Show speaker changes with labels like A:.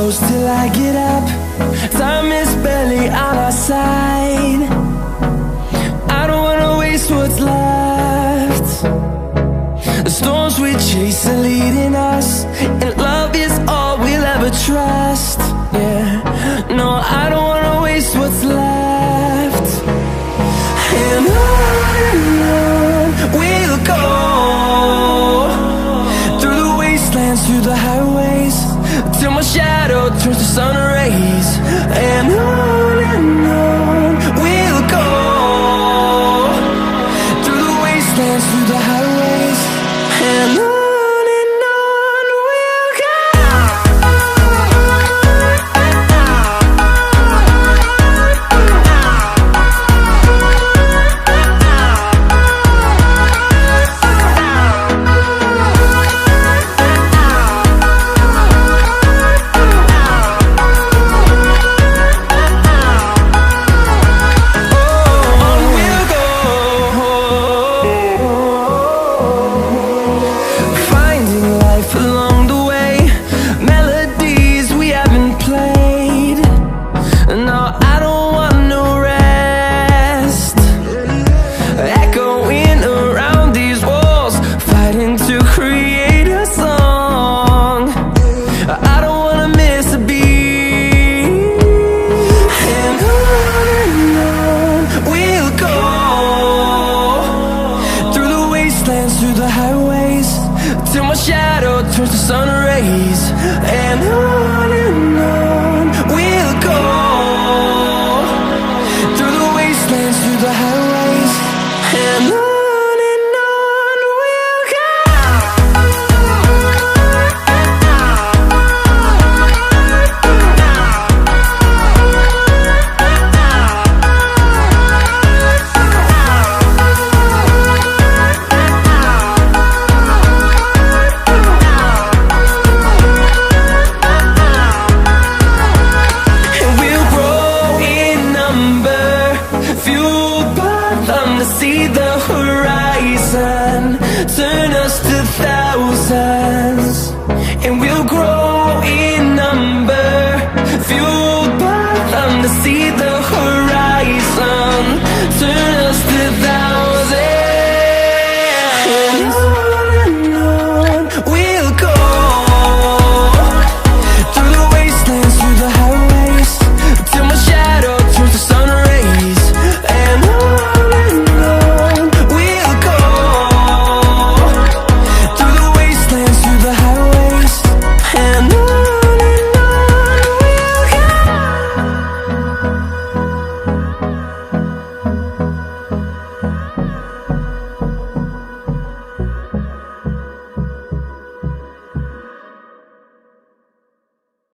A: close till I get up. Time is barely on our side. I don't wanna waste what's left. The storms we chase are leading us, and love is all we'll ever trust. Yeah, no, I don't wanna waste what's left. And on we'll go, through the wastelands, through the highways, till my shadow turns to sun rays. And on we'll go, through the wastelands, through the highways, and on we'll go. Through the highways, till my shadow turns to sun rays. And on we'll go, through the wastelands, through the highways, and on we'll go. Fueled by them to see the